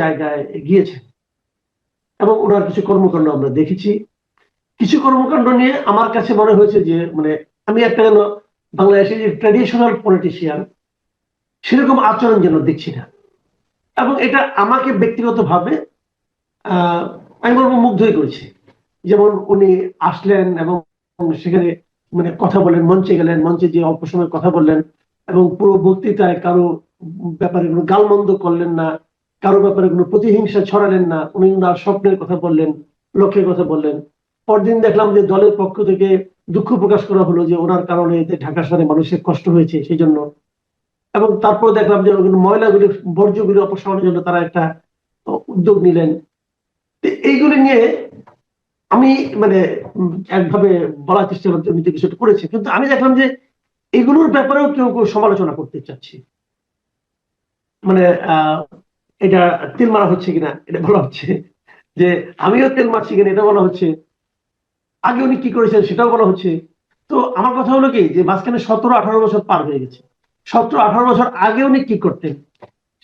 জায়গায় গিয়েছেন এবং ওনার কিছু কর্মকাণ্ড আমরা দেখেছি। কিছু কর্মকাণ্ড নিয়ে আমার কাছে মনে হয়েছে যে মানে আমি একটা যেন বাংলাদেশের যে ট্র্যাডিশনাল পলিটিশিয়ান সেরকম আচরণ যেন দেখছি না, এবং এটা আমাকে ব্যক্তিগতভাবে আমি বলবো মুগ্ধই করেছে। যেমন উনি আসলেন এবং সেখানে মানে কথা বলেন, মঞ্চে গেলেন, মঞ্চে যে অল্প সময় কথা বললেন এবং পুরো বক্তৃতায় কারো ব্যাপারে কোনো গালমন্দ করলেন না, কারো ব্যাপারে কোনো প্রতিহিংসা ছড়ালেন না। উনি ওনার স্বপ্নের কথা বললেন, লক্ষ্যের কথা বললেন। পরদিন দেখলাম যে দলের পক্ষ থেকে দুঃখ প্রকাশ করা হলো যে ওনার কারণে এতে ঢাকা শহরে মানুষের কষ্ট হয়েছে সেই জন্য। এবং তারপর দেখলাম যে ময়লাগুলি বর্জ্যগুলি অপসারণের জন্য তারা একটা উদ্যোগ নিলেন। এইগুলি নিয়ে আমি মানে একভাবে বলার চেষ্টা করতে উনি কিছুটা করেছে, কিন্তু আমি দেখলাম যে এগুলোর ব্যাপারেও কেউ কেউ সমালোচনা করতে চাচ্ছে। মানে এটা তেল মারা হচ্ছে কিনা এটা বলা হচ্ছে, যে আমিও তেল মারছি কিনা এটা বলা হচ্ছে, আগে উনি কি করেছেন সেটাও বলা হচ্ছে। তো আমার কথা হলো কি যে মাঝখানে 17-18 বছর পার হয়ে গেছে। 17-18 বছর আগে উনি কি করতেন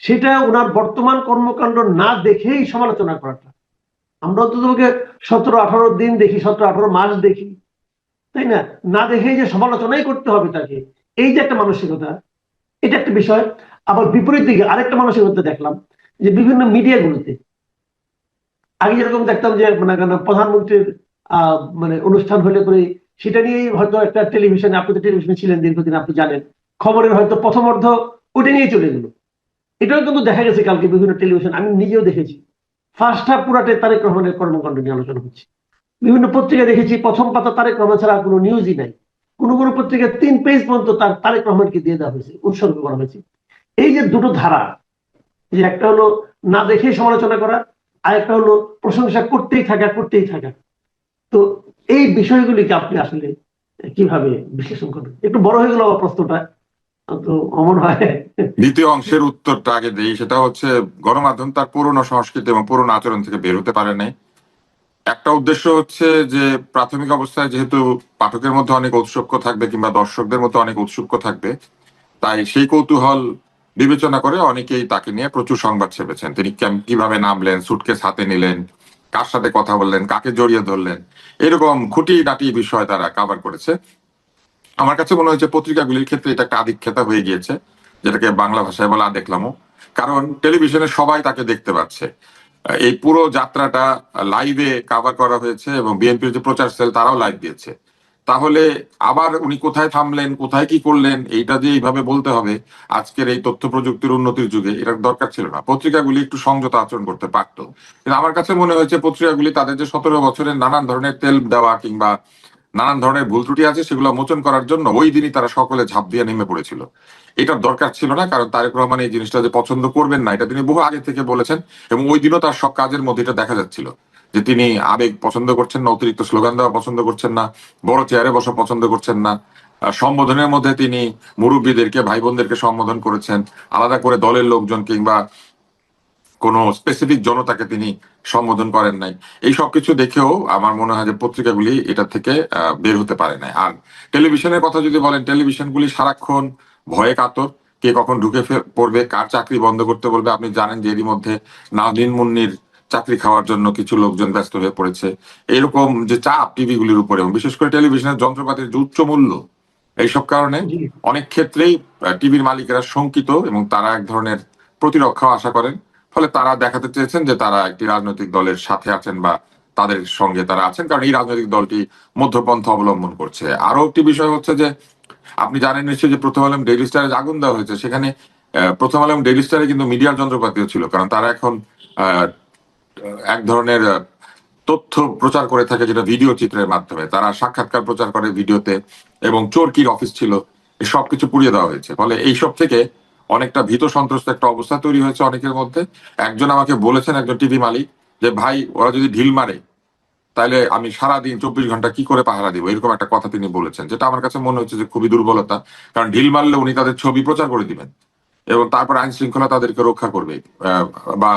সেটা ওনার বর্তমান কর্মকাণ্ড না দেখেই সমালোচনা করাটা, আমরা অন্তত 17-18 দিন দেখি, 17-18 মাস দেখি, তাই না? না দেখেই যে সমালোচনাই করতে হবে তাকে, এই যে একটা মানসিকতা, এটা একটা বিষয়। আবার বিপরীত দিকে আরেকটা মানসিকতা দেখলাম যে বিভিন্ন মিডিয়াগুলোতে আগে যেরকম দেখতাম যে মানে প্রধানমন্ত্রীর মানে অনুষ্ঠান হলে পরে সেটা নিয়েই হয়তো একটা টেলিভিশনে, আপনি তো টেলিভিশনে ছিলেন দীর্ঘদিন, আপনি জানেন, খবরের হয়তো প্রথম অর্ধ ওটা নিয়ে চলে গেল। এটাও কিন্তু দেখা গেছে কালকে বিভিন্ন টেলিভিশন, আমি নিজেও দেখেছি, ফার্স্ট হাফ পুরাটাই তারেক রহমানের কর্মকাণ্ড নিয়ে আলোচনা হচ্ছে। বিভিন্ন পত্রিকা দেখেছি প্রথম পাতা তারেক রহমান ছাড়া কোনো নিউজই নাই। কোন কোন পত্রিকা 3 পেজ পর্যন্ত তারেক রহমানকে দিয়ে দেওয়া হয়েছে, উৎসর্গ করা হয়েছে। এই যে দুটো ধারা, যে একটা হলো না দেখে সমালোচনা করা, আর একটা হলো প্রশংসা করতেই থাকা করতেই থাকা। তো এই বিষয়গুলিকে আপনি আসলে কিভাবে বিশ্লেষণ করবেন? একটু বড় হয়ে গেল আমার প্রশ্নটা, তো অমন হয়। দ্বিতীয় অংশের উত্তরটা আগে দিই, সেটা হচ্ছে গণমাধ্যম তার পুরনো সংস্কৃতি এবং পুরনো আচরণ থেকে বের হতে পারে নাই। একটা উদ্দেশ্য হচ্ছে যে প্রাথমিক অবস্থায় যেহেতু পাঠকের মধ্যে অনেক ঔৎসুক্য থাকবে কিংবা দর্শকদের মধ্যে অনেক ঔৎসুক্য থাকবে, তাই সেই কৌতূহল বিবেচনা করে অনেকেই তাকে নিয়ে প্রচুর সংবাদ ছেপেছেন। তিনি কিভাবে নামলেন, সুটকেস হাতে নিলেন, কার সাথে কথা বললেন, কাকে জড়িয়ে ধরলেন, এরকম খুঁটিনাটি বিষয় তারা কাভার করেছে। আমার কাছে মনে হয়েছে পত্রিকাগুলির ক্ষেত্রে এটা একটা আধিক্যতা হয়ে গিয়েছে, যেটাকে বাংলা ভাষায় বলা দেখলামও। কারণ টেলিভিশনে সবাই তাকে দেখতে পাচ্ছে, এই পুরো যাত্রাটা লাইভে কাভার করা হয়েছে এবং বিএনপির যে প্রচার সেল তারাও লাইভ দিয়েছে। তাহলে আবার উনি কোথায় থামলেন, কোথায় কি করলেন, এইটা যে এইভাবে বলতে হবে আজকের এই তথ্য প্রযুক্তির উন্নতির যুগে, এটার দরকার ছিল না। পত্রিকাগুলি একটু সংযত আচরণ করতে পারতো। কিন্তু আমার কাছে মনে হয়েছে পত্রিকাগুলি তাদের যে 17 বছরের নানান ধরনের তেল দেওয়া কিংবা নানান ধরনের ভুল ত্রুটি আছে সেগুলো মোচন করার জন্য ওই দিনই তারা সকলে ঝাঁপ দিয়ে নেমে পড়েছিল। এটার দরকার ছিল না, কারণ তারেক রহমান এই জিনিসটা যে পছন্দ করবেন না এটা তিনি বহু আগে থেকে বলেছেন এবং ওই দিনও তার সব কাজের মধ্যে এটা দেখা যাচ্ছিল যে তিনি আবেগ পছন্দ করছেন না, অতিরিক্ত স্লোগান দেওয়া পছন্দ করছেন না, বড় চেয়ারে বসা পছন্দ করছেন না। সম্বোধনের মধ্যে তিনি মুরব্বীদেরকে, ভাই বোনদেরকে সম্বোধন করেছেন, আলাদা করে দলের লোকজন কিংবা কোন স্পেসিফিক জনতাকে তিনি সম্বোধন করেন নাই। এই সবকিছু দেখেও আমার মনে হয় যে পত্রিকাগুলি এটা থেকে বের হতে পারে নাই। আর টেলিভিশনের কথা যদি বলেন, টেলিভিশনগুলি সারাক্ষণ ভয়ে কাতর, কে কখন ঢুকে পড়বে, কার চাকরি বন্ধ করতে বলবে। আপনি জানেন যে এরই মধ্যে নাজনীন মুন্নির চাকরি খাওয়ার জন্য কিছু লোকজন ব্যস্ত হয়ে পড়েছে। এরকম যে চাপ টিভিগুলির উপরে এবং বিশেষ করে টেলিভিশনের যন্ত্রপাতির যে উচ্চ মূল্য, এইসব কারণে অনেক ক্ষেত্রেই টিভির মালিকেরা শঙ্কিত এবং তারা এক ধরনের প্রতিরক্ষা আশা করেন। ফলে তারা দেখাতে চেয়েছেন যে তারা একটি রাজনৈতিক দলের সাথে আছেন বা তাদের সঙ্গে তারা আছেন, কারণ এই রাজনৈতিক দলটি মধ্যপন্থা অবলম্বন করছে। আরো একটি বিষয় হচ্ছে যে আপনি জানেন নিশ্চয়ই যে প্রথম আলো ডেইলি স্টারে আগুন দেওয়া হয়েছে, সেখানে প্রথম আলো ডেইলি স্টারে কিন্তু মিডিয়ার যন্ত্রপাতিও ছিল, কারণ তারা এখন এক ধরনের তথ্য প্রচার করে থাকে যেটা ভিডিও চিত্রের মাধ্যমে। তারা সাক্ষাৎকার প্রচার করে ভিডিওতে এবং চোরকির অফিস ছিল, সবকিছু পুড়িয়ে দেওয়া হয়েছে। ফলে এইসব থেকে অনেকটা ভীত সন্ত্রস্ত একটা অবস্থা তৈরি হয়েছে অনেকের মধ্যে। একজন আমাকে বলেছেন, একজন টিভি মালিক, যে ভাই ওরা যদি ঢিল মারে তাহলে আমি সারাদিন 24 ঘন্টা কি করে পাহারা দিব, এরকম একটা কথা তিনি বলেছেন, যেটা আমার কাছে মনে হচ্ছে যে খুবই দুর্বলতা। কারণ ঢিল মারলে উনি তাদের ছবি প্রচার করে দিবেন এবং তারপর আইন শৃঙ্খলা তাদেরকে রক্ষা করবে, বা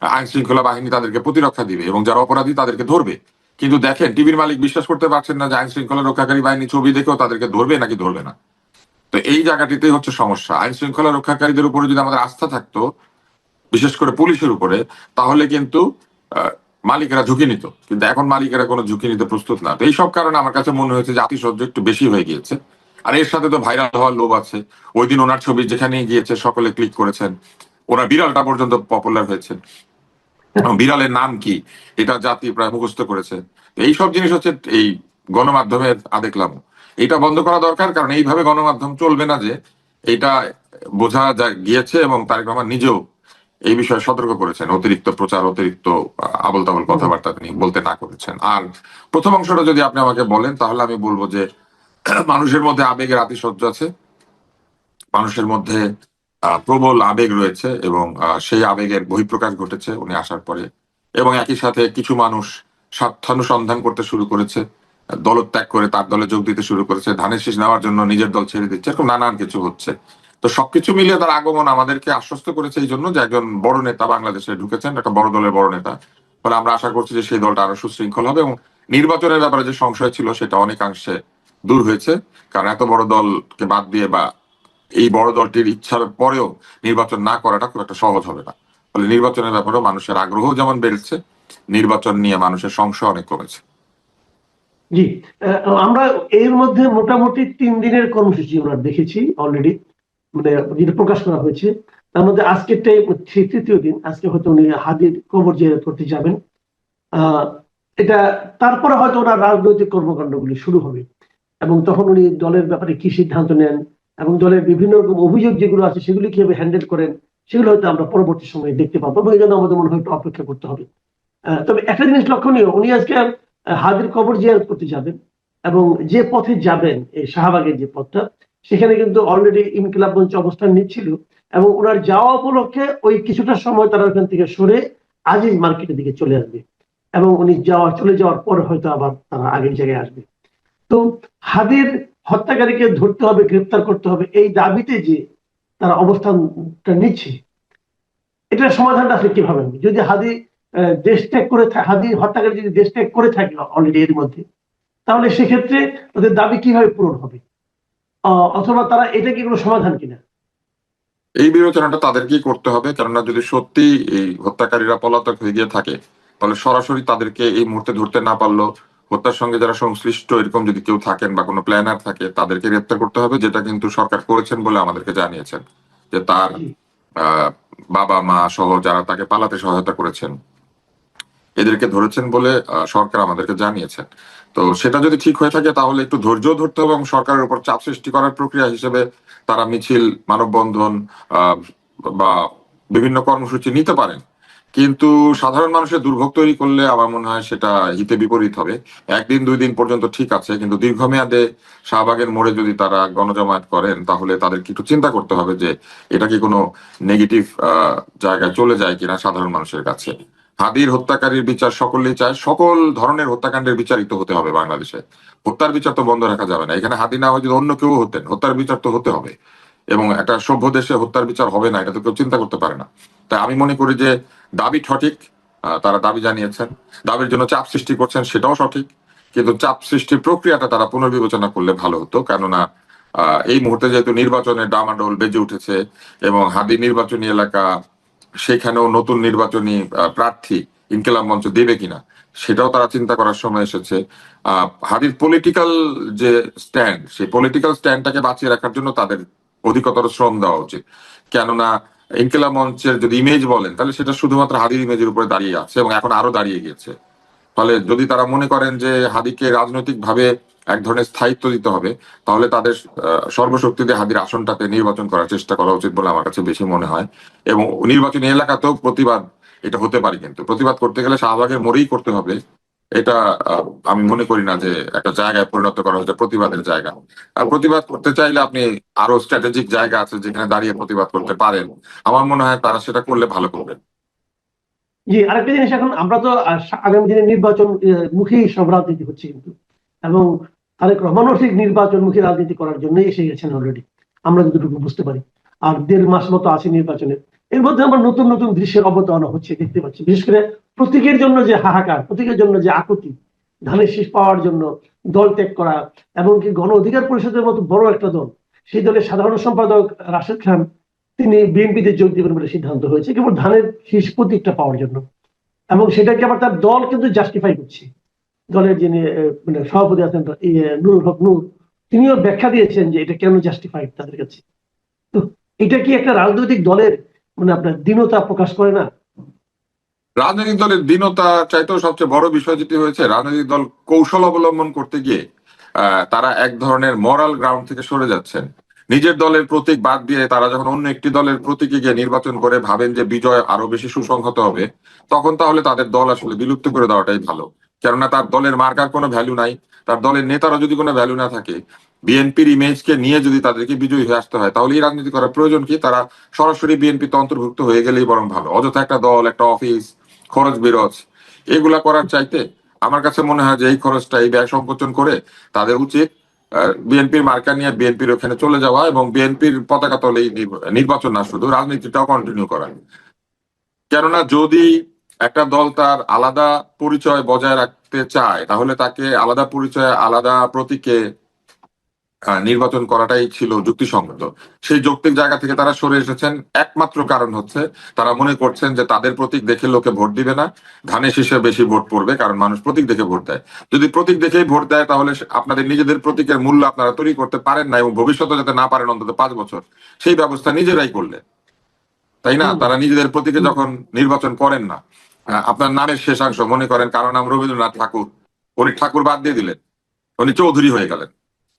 আইন শৃঙ্খলা বাহিনী তাদেরকে প্রতিরক্ষা দিবে এবং যারা অপরাধী তাদেরকে ধরবে। কিন্তু দেখেন টিভির মালিক বিশ্বাস করতে পারছেন না যে আইন শৃঙ্খলা রক্ষাকারী বাহিনী ছবি দেখেও তাদেরকে ধরবে নাকি ধরবে না। তো এই জায়গাটিতেই হচ্ছে সমস্যা। আইন শৃঙ্খলা রক্ষাকারীদের উপরে যদি আমাদের আস্থা থাকতো, বিশেষ করে পুলিশের উপরে, তাহলে কিন্তু মালিকেরা ঝুঁকি নিত, কিন্তু এখন মালিকেরা কোনো ঝুঁকি নিতে প্রস্তুত না। তো এইসব কারণে আমার কাছে মনে হয়েছে যে আতিশয্য একটু বেশি হয়ে গিয়েছে। আর এর সাথে তো ভাইরাল হওয়ার লোভ আছে। ওই দিন ওনার ছবি যেখানে গিয়েছে সকলে ক্লিক করেছেন, ওনার বিড়ালটা পর্যন্ত পপুলার হয়েছে। বিড়ালের নাম কি এটা জাতি প্রায় মুখস্থ করেছে। তো এইসব জিনিস হচ্ছে এই গণমাধ্যমের আদেকলাম, এটা বন্ধ করা দরকার। কারণ এইভাবে গণমাধ্যম চলবে না, যে এটা বোঝা গিয়েছে, এবং তারেক রহমান নিজেও এই বিষয়ে সতর্ক করেছেন, অতিরিক্ত প্রচার, অতিরিক্ত আবল তাবল কথাবার্তা তিনি বলতে না করেছেন। আর প্রথম অংশটা যদি আপনি আমাকে বলেন, তাহলে আমি বলবো যে মানুষের মধ্যে আবেগের আতিশয্য আছে, মানুষের মধ্যে প্রবল আবেগ রয়েছে, এবং সেই আবেগের বহিঃপ্রকাশ ঘটেছে উনি আসার পরে। এবং একই সাথে কিছু মানুষ স্বার্থানুসন্ধান করতে শুরু করেছে, দলত্যাগ করে তার দলে যোগ দিতে শুরু করেছে, ধানের শীষ নেওয়ার জন্য নিজের দল ছেড়ে দিচ্ছে, এরকম নানান কিছু হচ্ছে। তো সবকিছু মিলিয়ে তার আগমন আমাদেরকে আশ্বস্ত করেছে এই জন্য যে একজন বড় নেতা বাংলাদেশে ঢুকেছেন, একটা বড় দলের বড় নেতা। ফলে আমরা আশা করছি যে সেই দলটা আরো সুশৃঙ্খল হবে, এবং নির্বাচনের ব্যাপারে যে সংশয় ছিল সেটা অনেকাংশে দূর হয়েছে। কারণ এত বড় দলকে বাদ দিয়ে বা এই বড় দলটির ইচ্ছার পরেও নির্বাচন না করাটা খুব একটা সহজ হবে না। ফলে নির্বাচনের ব্যাপারেও মানুষের আগ্রহ যেমন বেড়েছে, নির্বাচন নিয়ে মানুষের সংশয় অনেক কমেছে। জি, আমরা এর মধ্যে মোটামুটি 3 দিনের কর্মসূচি আমরা দেখেছি অলরেডি, মানে যেটা প্রকাশ করা হয়েছে। তার মধ্যে আজকেরটাই তৃতীয় দিন। আজকে হয়তো উনি হাদির কবর জিয়ারত করতে যাবেন। এটা তারপরে হয়তো ওনার রাজনৈতিক কর্মকাণ্ডগুলি শুরু হবে, এবং তখন উনি দলের ব্যাপারে কি সিদ্ধান্ত নেন এবং দলের বিভিন্ন রকম অভিযোগ যেগুলো আছে সেগুলি কিভাবে হ্যান্ডেল করেন, সেগুলো হয়তো আমরা পরবর্তী সময়ে দেখতে পাবো, এবং এই জন্য আমাদের মনে হয় একটু অপেক্ষা করতে হবে। তবে একটা জিনিস লক্ষণীয়, উনি আজকে হাদির কবর জিয়ারত করতে যাবেন, এবং যে পথে যাবেন এই শাহবাগের যে পথটা, সেখানে কিন্তু অলরেডি ইনকিলাব মঞ্চ অবস্থান নিচ্ছিল, এবং ওনার যাওয়া উপলক্ষে ওই কিছুটা সময় তারা ওখান থেকে সরে আজিজ মার্কেটের দিকে চলে আসবে, এবং উনি চলে যাওয়ার পর হয়তো আবার তারা আগের জায়গায় আসবে। তো হাদির হত্যাকারীকে ধরতে হবে, গ্রেপ্তার করতে হবে, এই দাবিতে যে তারা অবস্থানটা নিচ্ছে, এটার সমাধানটা আসলে কিভাবে হবে? যদি হাদি দেশ ত্যাগ করে হাদি হত্যাকারী যদি দেশ ত্যাগ করে থাকে অলরেডি এর মধ্যে, তাহলে সেক্ষেত্রে ওদের দাবি কিভাবে পূরণ হবে? অথবা তারা এটা কি কোনো সমাধান কিনা? এই বিবেচনাটা তাদেরকেই করতে হবে, কেননা যদি সত্যি এই হত্যাকারীরা পলাতক হয়ে গিয়ে থাকে, তাহলে সরাসরি তাদেরকে এই মুহূর্তে ধরতে না পারলো, হত্যার সঙ্গে যারা সংশ্লিষ্ট এরকম যদি কেউ থাকেন বা কোনো প্ল্যানার থাকে, তাদেরকে গ্রেপ্তার করতে হবে, যেটা কিন্তু সরকার করেছেন বলে আমাদেরকে জানিয়েছেন। যে তার আহ বাবা মা সহ যারা তাকে পালাতে সহায়তা করেছেন, এদেরকে ধরেছেন বলে সরকার আমাদেরকে জানিয়েছেন। তো সেটা যদি ঠিক হয়ে থাকে, তাহলে একটু ধৈর্য ধরতে হবে, এবং সরকারের উপর চাপ সৃষ্টি করার প্রক্রিয়া হিসেবে তারা মিছিল, মানববন্ধন আহ, বা বিভিন্ন কর্মসূচি নিতে পারেন। কিন্তু সাধারণ মানুষের দুর্ভোগ তৈরি করলে আমার মনে হয় সেটা হিতে বিপরীত হবে। 1 দিন 2 দিন পর্যন্ত ঠিক আছে, কিন্তু দীর্ঘমেয়াদে শাহবাগের মোড়ে যদি তারা গণজমায়েত করেন, তাহলে তাদেরকে একটু চিন্তা করতে হবে যে এটা কি কোনো নেগেটিভ জায়গায় চলে যায় কিনা সাধারণ মানুষের কাছে। হাদির হত্যাকারীর বিচার সকলেই চায়, সকল ধরনের হত্যাকাণ্ডের বিচারিত হতে হবে বাংলাদেশে। হত্যার বিচার তো বন্ধ রাখা যাবে না। এখানে হাদি না হয় যদি অন্য কেউ হতেন, হত্যার বিচার তো হতে হবে। এবং একটা সভ্য দেশে হত্যার বিচার হবে না, এটা তো কেউ চিন্তা করতে পারে না। তাই আমি মনে করি যে দাবি সঠিক, তারা দাবি জানিয়েছেন, দাবির জন্য চাপ সৃষ্টি করছেন, সেটাও সঠিক। কিন্তু চাপ সৃষ্টির প্রক্রিয়াটা তারা পুনর্বিবেচনা করলে ভালো হতো, কেননা এই মুহূর্তে যেহেতু নির্বাচনের ডামাডোল বেজে উঠেছে, এবং হাদি নির্বাচনী এলাকা, সেখানেও নতুন নির্বাচনী প্রার্থী ইনকিলাব মঞ্চ দেবে কিনা সেটাও তারা চিন্তা করার সময় এসেছে। হাদির পলিটিক্যাল যে স্ট্যান্ড, সেই পলিটিক্যাল স্ট্যান্ডটাকে বাঁচিয়ে রাখার জন্য তাদের অধিকতর শ্রম দেওয়া উচিত। কেননা ইনকিলাব মঞ্চের যদি ইমেজ বলেন, তাহলে সেটা শুধুমাত্র হাদির ইমেজের উপরে দাঁড়িয়ে আছে, এবং এখন আরো দাঁড়িয়ে গিয়েছে। ফলে যদি তারা মনে করেন যে হাদিকে রাজনৈতিক ভাবে এক ধরনের স্থায়িত্ব দিতে হবে, তাহলে তাদের সর্বশক্তি দিয়ে হাদির আসনটাতে নির্বাচন করার চেষ্টা করা উচিত বলে আমার কাছে বেশি মনে হয়। এবং নির্বাচনী এলাকাতেও প্রতিবাদ এটা হতে পারে, কিন্তু প্রতিবাদ করতে গেলে শাহবাগের মোড়েই করতে হবে। এটা আমি মনে করি না যে একটা জায়গায় পরিণত করা হচ্ছে প্রতিবাদের জায়গা। আর প্রতিবাদ করতে চাইলে আপনি আরো স্ট্র্যাটেজিক জায়গা আছে যেখানে দাঁড়িয়ে প্রতিবাদ করতে পারেন। আমার মনে হয় তারা সেটা করলে ভালো করবেন। জি, আরেকটা জিনিস, এখন আমরা তো আগামী দিনে নির্বাচন মুখী সব রাজনীতি হচ্ছে কিন্তু, এবং তারেক রহমানও ঠিক নির্বাচনমুখী রাজনীতি করার জন্যই এসে গেছেন অলরেডি, আমরা যতটুকু বুঝতে পারি। আর 1.5 মাস মতো আছে নির্বাচনের। এর মধ্যে আমরা নতুন নতুন দৃশ্যের অবতারণা হচ্ছে দেখতে পাচ্ছি, বিশেষ করে প্রতীকের জন্য যে হাহাকার, প্রতীকের জন্য যে আকুতি, ধানের শীষ পাওয়ার জন্য দল ত্যাগ করা, এমনকি গণ অধিকার পরিষদের মতো বড় একটা দল, সেই দলের সাধারণ সম্পাদক রাশেদ খান তিনি বিএনপিতে যোগ দেবেন বলে সিদ্ধান্ত হয়েছে কেবল ধানের শীষ প্রতীকটা পাওয়ার জন্য, এবং সেটাকে আবার তার দল কিন্তু জাস্টিফাই করছে। দলের যিনি মানে সভাপতি আছেন নুরুল হক নূর, তিনিও ব্যাখ্যা দিয়েছেন যে এটা কেন জাস্টিফাইড তাদের কাছে। তো এটা কি একটা রাজনৈতিক দলের মানে আপনার দীনতা প্রকাশ করে না? রাজনৈতিক দলের দীনতা চাইতেও সবচেয়ে বড় বিষয় যেটি হয়েছে, রাজনৈতিক দল কৌশল অবলম্বন করতে গিয়ে তারা এক ধরনের মরাল গ্রাউন্ড থেকে সরে যাচ্ছেন। নিজের দলের প্রতীক বাদ দিয়ে তারা যখন অন্য একটি দলের প্রতীকে গিয়ে নির্বাচন করে ভাবেন যে বিজয় আরো বেশি সুসংহত হবে, তখন তাহলে তাদের দল আসলে বিলুপ্ত করে দেওয়াটাই ভালো। কেননা তার দলের মার্কার কোনো ভ্যালু নাই, তার দলের নেতারও যদি কোনো ভ্যালু না থাকে, বিএনপির ইমেজকে নিয়ে যদি তাদেরকে বিজয়ী হয়ে আসতে হয়, তাহলে এই রাজনীতি করার প্রয়োজন কি? তারা সরাসরি বিএনপিতে অন্তর্ভুক্ত হয়ে গেলেই বরং ভালো। অযথা একটা দল, একটা অফিস, খরচ বিরোচ এগুলা করার চাইতে আমার কাছে মনে হয় যে এই খরচটা, এই ব্যয় সংকোচন করে তাদের উচিত বিএনপির মার্কা নিয়ে বিএনপির ওখানে চলে যাওয়া এবং বিএনপির পতাকা তলেই নির্বাচন না শুধু রাজনীতিটাও কন্টিনিউ করা। কেননা যদি একটা দল তার আলাদা পরিচয় বজায় রাখতে চায়, তাহলে তাকে আলাদা পরিচয়, আলাদা প্রতীকে নির্বাচন করাটাই ছিল যুক্তিসঙ্গত। সেই যৌক্তিক জায়গা থেকে তারা সরে এসেছেন। একমাত্র কারণ হচ্ছে তারা মনে করছেন যে তাদের প্রতীক দেখে লোকে ভোট দিবে না, ধানের শীষে বেশি ভোট পড়বে, কারণ মানুষ প্রতীক দেখে ভোট দেয়। যদি প্রতীক দেখেই ভোট দেয়, তাহলে আপনাদের নিজেদের প্রতীকের মূল্য আপনারা তৈরি করতে পারেন না, এবং ভবিষ্যতে যাতে না পারেন অন্তত 5 বছর, সেই ব্যবস্থা নিজেরাই করলে, তাই না? হুম, তারা নিজেদের প্রতীকে হুম। যখন নির্বাচন করেন না, আপনার নামের শেষাংশ মনে করেন কারো নাম রবীন্দ্রনাথ ঠাকুর, উনি ঠাকুর বাদ দিয়ে দিলেন, উনি চৌধুরী হয়ে গেলেন।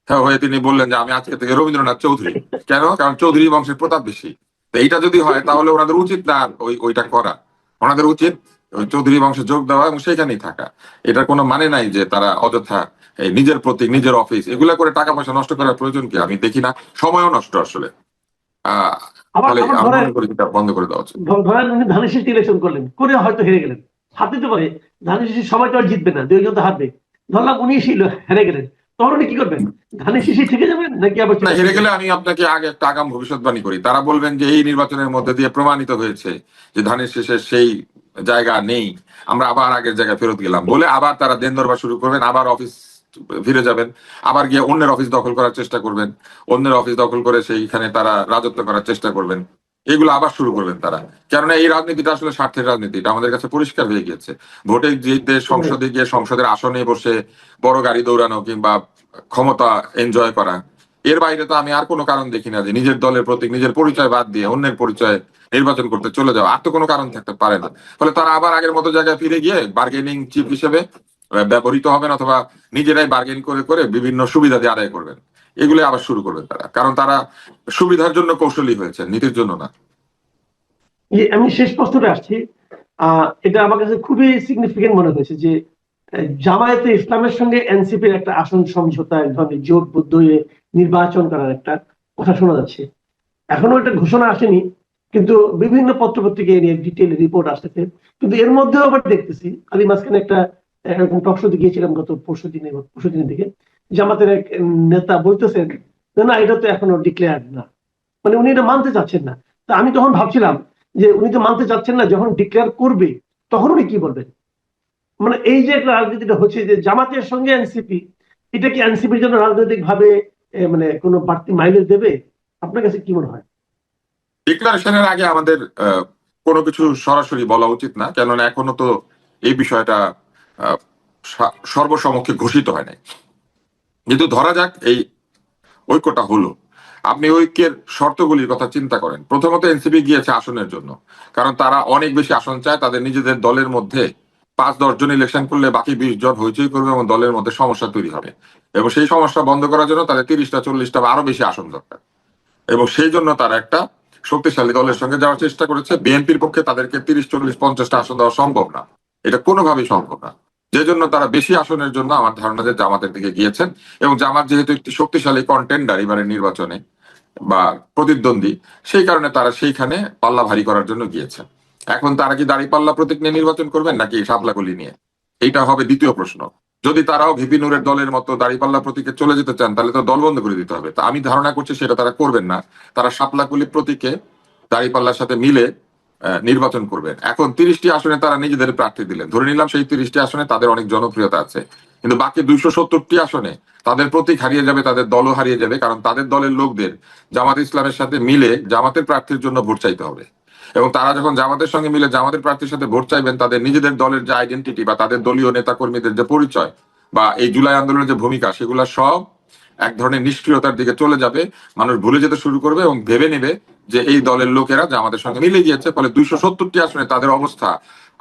হ্যাঁ, হয়ে তিনি বললেন যে আমি আজকে থেকে রবীন্দ্রনাথ চৌধুরী। কেন? কারণ চৌধুরী বংশের প্রতাপ বেশি। তো এইটা যদি হয়, তাহলে ওনাদের উচিত না ওইটা করা। ওনাদের উচিত ওই চৌধুরী বংশে যোগ দেওয়া এবং সেখানেই থাকা। এটার কোনো মানে নাই যে তারা অযথা এই নিজের প্রতীক, নিজের অফিস এগুলা করে টাকা পয়সা নষ্ট করার প্রয়োজন কি? আমি দেখি না, সময়ও নষ্ট আসলে। আহ আবার ফলে আবার আমি ধরেন, মনে করি এটা বন্ধ করে দেওয়া উচিত। ধরেন উনি ধানের শীষ ইলেকশন করলেন, করে হয়তো হেরে গেলেন। হারতে তো পারে, ধানের শীষ সবাই তো আর জিতবে না, 2 জন তো হারবে। ধরলাম উনি হেরে গেলেন, তখন উনি কি করবেন? ধানের শীষে থেকে যাবেন নাকি আবার না, চলে হেরে আসবেন? গেলে আমি আপনাকে আগে একটা আগাম ভবিষ্যৎবাণী করি। তারা বলবেন যে এই নির্বাচনের মধ্যে দিয়ে প্রমাণিত হয়েছে যে ধানের শীষের সেই জায়গা নেই, আমরা আবার আগের জায়গায় ফেরত গেলাম বলে আবার তারা দেন দরবার শুরু করবেন, আবার অফিস ফিরে যাবেন, আবার গিয়ে অন্যের অফিস দখল করার চেষ্টা করবেন, অন্যের অফিস দখল করে সেইখানে তারা রাজত্ব করার চেষ্টা করবেন। এগুলো আবার শুরু করবেন তারা। কেননা এই রাজনীতিটা আসলে স্বার্থের রাজনীতি, এটা আমাদের কাছে পরিষ্কার হয়ে গিয়েছে। ভোটে জিতে সংসদে গিয়ে সংসদের আসনে বসে বড় গাড়ি দৌড়ানো কিংবা ক্ষমতা এনজয় করা, এর বাইরে তো আমি আর কোনো কারণ দেখি না যে নিজের দলের প্রতীক, নিজের পরিচয় বাদ দিয়ে অন্যের পরিচয় নির্বাচন করতে চলে যাওয়া। আর তো কোনো কারণ থাকতে পারে না। ফলে তারা আবার আগের মতো জায়গায় ফিরে গিয়ে বার্গেনিং চিপ হিসেবে ব্যবহৃত হবেন, অথবা নিজেরাই বার্গেন করে করে বিভিন্ন সুবিধা দিয়ে আদায় করবেন। এগুলো আবার শুরু করবেন তারা, কারণ তারা সুবিধার জন্য কৌশলী হয়েছে, নীতির জন্য না। আমি শেষ প্রশ্নটা আসছি। এটা আমার কাছে খুবই সিগনিফিকেন্ট মনে হয়েছে যে জামায়াতে ইসলামের সঙ্গে এনসিপির একটা আসন সমঝোতা, এক ধরনের জোটবদ্ধ হয়ে নির্বাচন করার একটা কথা শোনা যাচ্ছে। এখনো একটা ঘোষণা আসেনি, কিন্তু বিভিন্ন পত্রপত্রিকা এ নিয়ে ডিটেল রিপোর্ট আসতেছে। কিন্তু এর মধ্যেও আবার দেখতেছি, আমি মাঝখানে একটা এরকম টকশোতে গিয়েছিলাম গত পরশু দিনের দিকে, জামাতের এক নেতা বলতেছেন যে না, এটা তো এখনো ডিক্লেয়ার না, মানে উনি এটা মানতে চাচ্ছেন না। তা আমি তখন ভাবছিলাম যে উনি তো মানতে চাচ্ছেন না, যখন ডিক্লেয়ার করবে তখন উনি কি বলবেন? মানে এই যে একটা রাজনীতিটা হচ্ছে যে জামাতের সঙ্গে এনসিপি, এটা কি এনসিপির জন্য রাজনৈতিক ভাবে মানে কোনো বাড়তি মাইলেজ দেবে? আপনার কাছে কি মনে হয়? ডিক্লারেশনের আগে আমাদের কোনো কিছু সরাসরি বলা উচিত না, কেননা এখনো তো এই বিষয়টা আহ, সর্বসমক্ষে ঘোষিত হয় নাই। কিন্তু ধরা যাক এই ঐক্যটা হলো, আপনি ঐক্যের শর্তগুলির কথা চিন্তা করেন। প্রথমত এনসিপি গিয়েছে আসনের জন্য, কারণ তারা অনেক বেশি আসন চায়। তাদের নিজেদের দলের মধ্যে 5-10 জন ইলেকশন করলে বাকি 20 জন হইচই করবে এবং দলের মধ্যে সমস্যা তৈরি হবে, এবং সেই সমস্যা বন্ধ করার জন্য তাদের 30টা 40টা বা আরো বেশি আসন দরকার। এবং সেই জন্য তারা একটা শক্তিশালী দলের সঙ্গে যাওয়ার চেষ্টা করেছে। বিএনপির পক্ষে তাদেরকে 30, 40, 50টা আসন দেওয়া সম্ভব না, এটা কোনোভাবেই সম্ভব না। যে জন্য তারা বেশি আসনের জন্য আমার ধারণা যে জামাতের দিকে গিয়েছেন, এবং জামাত যেহেতু একটি শক্তিশালী কন্টেন্ডার এবারের নির্বাচনে বা প্রতিদ্বন্দ্বী, সেই কারণে তারা সেইখানে পাল্লা ভারী করার জন্য গিয়েছে। এখন তারা কি দাঁড়িপাল্লা প্রতীক নিয়ে নির্বাচন করবেন নাকি শাপলাকলি নিয়ে, এইটা হবে দ্বিতীয় প্রশ্ন। যদি তারাও ভিপি নুরের দলের মতো দাঁড়িপাল্লা প্রতীকে চলে যেতে চান, তাহলে তো দল বন্ধ করে দিতে হবে। তা আমি ধারণা করছি সেটা তারা করবেন না। তারা শাপলাকলি প্রতীকে দাঁড়িপাল্লার সাথে মিলে নির্বাচন করবেন। এখন 30টি আসনে তারা নিজেদের প্রার্থী দিলেন, ধরে নিলাম সেই 30টি আসনে তাদের অনেক জনপ্রিয়তা আছে, কিন্তু বাকি 270টি আসনে তাদের প্রতীক হারিয়ে যাবে, তাদের দলও হারিয়ে যাবে, কারণ তাদের দলের লোকদের জামাত ইসলামের সাথে মিলে জামাতের প্রার্থীর জন্য ভোট চাইতে হবে। এবং তারা যখন জামাতের সঙ্গে মিলে জামাতের প্রার্থীর সাথে ভোট চাইবেন, তাদের নিজেদের দলের যে আইডেন্টিটি বা তাদের দলীয় নেতা কর্মীদের যে পরিচয় বা এই জুলাই আন্দোলনের যে ভূমিকা, সেগুলো সব এক ধরনের নিষ্ক্রিয়তার দিকে চলে যাবে। মানুষ ভুলে যেতে শুরু করবে এবং ভেবে নেবে যে এই দলের লোকেরা জামাতের সঙ্গে মিলে গিয়েছে। ফলে 270টি আসনে তাদের অবস্থা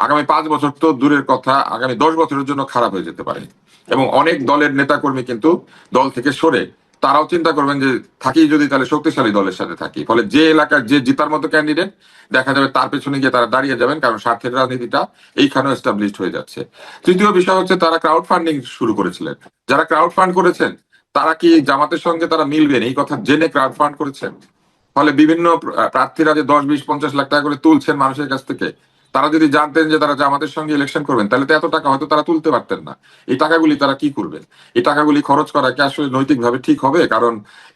আগামী 5 বছর তো দূরের কথা, আগামী 10 বছরের জন্য খারাপ হয়ে যেতে পারে। এবং অনেক দলের নেতাকর্মী কিন্তু দল থেকে সরে তারাও চিন্তা করবেন যে থাকি যদি তাহলে শক্তিশালী দলের সাথে থাকি। ফলে যে এলাকার যে জিতার মতো ক্যান্ডিডেট দেখা যাবে তার পেছনে গিয়ে তারা দাঁড়িয়ে যাবেন, কারণ স্বার্থের রাজনীতিটা এইখানেও এস্টাবলিশড হয়ে যাচ্ছে। তৃতীয় বিষয় হচ্ছে তারা ক্রাউড ফান্ডিং শুরু করেছিলেন। যারা ক্রাউড ফান্ড করেছেন তারা কি জামাতের সঙ্গে তারা মিলবেন এই কথা জেনে ক্রাউড ফান্ড করেছেন? ফলে বিভিন্ন প্রার্থীরা যে 10, 20, 50 লাখ টাকা করে তুলছেন মানুষের কাছ থেকে, তারা যদি জানতেন যে তারা জামাতের সঙ্গে ইলেকশন করবেন, তাহলে তো এত টাকা হয়তো তারা তুলতে পারতেন না। এই টাকাগুলি তারা কি করবেন? এই টাকাগুলি খরচ করা কি আসলে নৈতিকভাবে ঠিক হবে? কারণ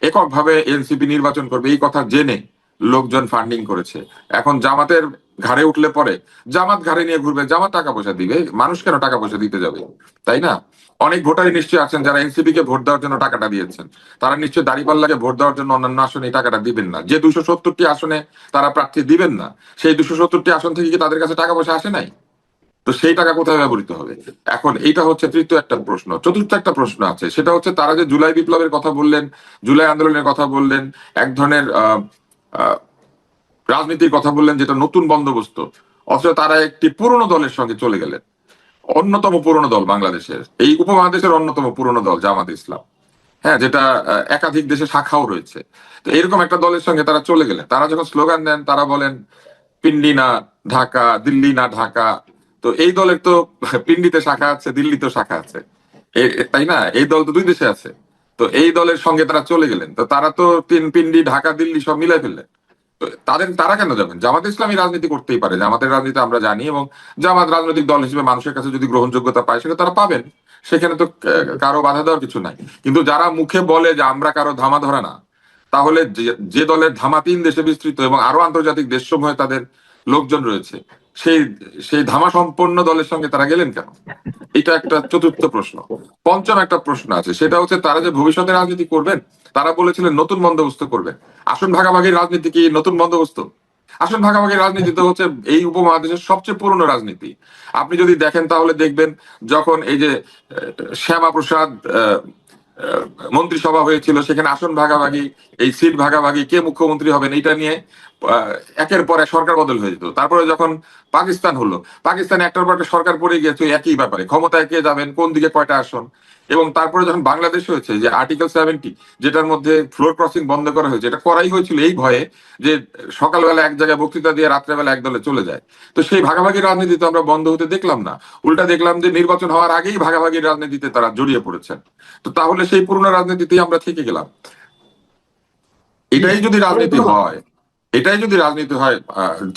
এককভাবে এনসিপি নির্বাচন করবে এই কথা জেনে লোকজন ফান্ডিং করেছে। এখন জামাতের ঘাড়ে উঠলে পরে জামাত ঘাড়ে নিয়ে ঘুরবে, জামাত টাকা পয়সা দিবে, মানুষ কেন টাকা পয়সা দিতে যাবে? তাই না? অনেক ভোটারই নিশ্চয়ই আছেন যারা এনসিপি কে ভোট দেওয়ার জন্য টাকাটা দিয়েছেন, তারা নিশ্চয়ই দাঁড়িপাল্লাকে ভোট দেওয়ার জন্য অন্যান্য আসনে এই টাকাটা দিবেন না। যে 270টি আসনে তারা প্রার্থী দিবেন না, সেই 270টি আসন থেকে কি তাদের কাছে টাকা পয়সা আসে নাই? তো সেই টাকা কোথায় ব্যবহৃত হবে? এখন এইটা হচ্ছে তৃতীয় একটা প্রশ্ন। চতুর্থ একটা প্রশ্ন আছে, সেটা হচ্ছে তারা যে জুলাই বিপ্লবের কথা বললেন, জুলাই আন্দোলনের কথা বললেন, এক ধরনের আহ রাজনীতির কথা বললেন যেটা নতুন বন্দোবস্ত, অথচ তারা একটি পুরনো দলের সঙ্গে চলে গেলেন। অন্যতম পুরনো দল বাংলাদেশের, এই উপমহাদেশের অন্যতম পুরনো দল জামাত ইসলাম, হ্যাঁ, যেটা একাধিক দেশে শাখাও রয়েছে। তো এরকম একটা দলের সঙ্গে তারা চলে গেলেন। তারা যখন স্লোগান দেন তারা বলেন পিন্ডি না ঢাকা, দিল্লি না ঢাকা। তো এই দলের তো পিন্ডিতে শাখা আছে, দিল্লিতেও শাখা আছে, তাই না? এই দল তো দুই দেশে আছে। তো এই দলের সঙ্গে তারা চলে গেলেন, তো তারা তো পিন্ডি ঢাকা দিল্লি সব মিলাই ফেললেন। তো তারা কেন যাবেন? জামাত ইসলামী রাজনীতি করতেই পারে, জামাতের রাজনীতি আমরা জানি, এবং জামাত রাজনৈতিক দল হিসেবে মানুষের কাছে যদি গ্রহণযোগ্যতা পায় সেটা তারা পাবেন, সেখানে তো কারো বাধা দেওয়ার কিছু নাই। কিন্তু যারা মুখে বলে যে আমরা কারো ধামা ধরে না, তাহলে যে দলের ধামা 3 দেশে বিস্তৃত এবং আরো আন্তর্জাতিক দেশসমূহে তাদের লোকজন রয়েছে, সেই সেই ধামা সম্পন্ন দলের সঙ্গে তারা গেলেন কেন? এটা একটা চতুর্থ প্রশ্ন। পঞ্চম একটা প্রশ্ন আছে, সেটা হচ্ছে তারা যে ভবিষ্যতে রাজনীতি করবেন, তারা বলেছিলেন নতুন বন্দোবস্ত করবেন। আসন ভাগাভাগির রাজনীতি কি নতুন বন্দোবস্ত? আসন ভাগাভাগির রাজনীতি তো হচ্ছে এই উপমহাদেশের সবচেয়ে পুরনো রাজনীতি। আপনি যদি দেখেন তাহলে দেখবেন যখন এই যে শ্যামা প্রসাদ মন্ত্রিসভা হয়েছিল, সেখানে আসন ভাগাভাগি, এই সিট ভাগাভাগি, কে মুখ্যমন্ত্রী হবেন এটা নিয়ে একের পর এক সরকার বদল হয়ে যেত। তারপরে যখন পাকিস্তান হলো, পাকিস্তানে একটার পর একটা সরকার পড়ে গিয়েছে একই ব্যাপারে, ক্ষমতায় কে যাবেন, কোন দিকে কয়টা আসন। এবং তারপরে যখন বাংলাদেশ হয়েছে, যে আর্টিকেল 70 যেটার মধ্যে ফ্লোর ক্রসিং বন্ধ করা হয়েছে, এটা করাই হয়েছিল এই ভয়ে যে সকালবেলা এক জায়গায় বক্তৃতা দিয়ে রাত্রেবেলা এক দলে চলে যায়। তো সেই ভাগাভাগির রাজনীতি তো আমরা বন্ধ হতে দেখলাম না, উল্টা দেখলাম যে নির্বাচন হওয়ার আগেই ভাগাভাগির রাজনীতিতে তারা জড়িয়ে পড়েছেন। তো তাহলে সেই পুরনো রাজনীতিতেই আমরা থেকে গেলাম। এটাই যদি রাজনীতি হয়, এটাই যদি রাজনীতি হয়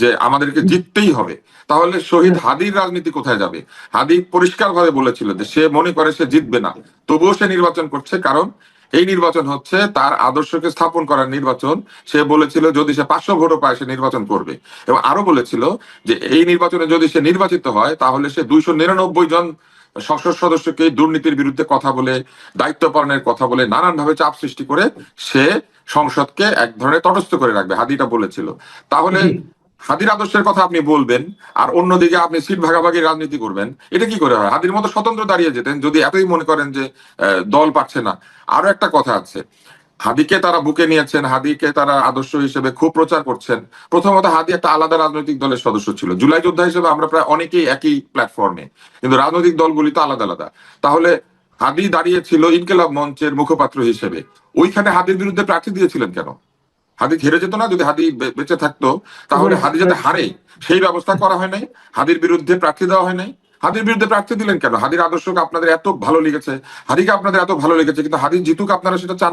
যে আমাদেরকে জিততেই হবে, তাহলে শহীদ হাদির রাজনীতি কোথায় যাবে? হাদি পরিষ্কারভাবে বলেছিল যে সে মনে করে সে জিতবে না, তবুও সে নির্বাচন করছে, কারণ এই নির্বাচন হচ্ছে তার আদর্শকে স্থাপন করার নির্বাচন। সে বলেছিল যদি সে 500 ভোটও পায় সে নির্বাচন করবে, এবং আরো বলেছিল যে এই নির্বাচনে যদি সে নির্বাচিত হয় তাহলে সে 299 জন সংসদ সদস্যকে দুর্নীতির বিরুদ্ধে কথা বলে, দায়িত্ব পালনের কথা বলে, নানান ভাবে চাপ সৃষ্টি করে সে সংসদকে এক ধরনের তটস্থ করে রাখবে, হাদিটা বলেছিল। তাহলে হাদির আদর্শের কথা আপনি বলবেন আর অন্যদিকে আপনি সিট ভাগাভাগির রাজনীতি করবেন, এটা কি করে হয়? হাদির মতো স্বতন্ত্র দাঁড়িয়ে যেতেন যদি এতই মনে করেন যে দল পাচ্ছে না। আরো একটা কথা আছে, হাদিকে তারা বুকে নিয়েছেন, হাদিকে তারা আদর্শ হিসেবে খুব প্রচার করছেন। প্রথমত হাদি একটা আলাদা রাজনৈতিক দলের সদস্য ছিল, জুলাই যোদ্ধা হিসেবে আমরা প্রায় অনেকেই একই প্ল্যাটফর্মে, কিন্তু রাজনৈতিক দলগুলি তো আলাদা আলাদা। তাহলে হাদি দাঁড়িয়েছিল ইনকিলাব মঞ্চের মুখপাত্র হিসেবে, ওইখানে হাদির বিরুদ্ধে প্রার্থী দিয়েছিলেন কেন? হাদি হেরে যেত না যদি হাদি বেঁচে থাকতো? তাহলে হাদি যাতে হারে সেই ব্যবস্থা করা হয় নাই, হাদির বিরুদ্ধে প্রার্থী দেওয়া হয় নাই। হাদির বিরুদ্ধে প্রার্থী দিলেন কেন? হাদির আদর্শকে আপনাদের এত ভালো লেগেছে, হাদিকে আপনাদের এত ভালো লেগেছে, কিন্তু হাদি জিতুক আপনারা সেটা চান না।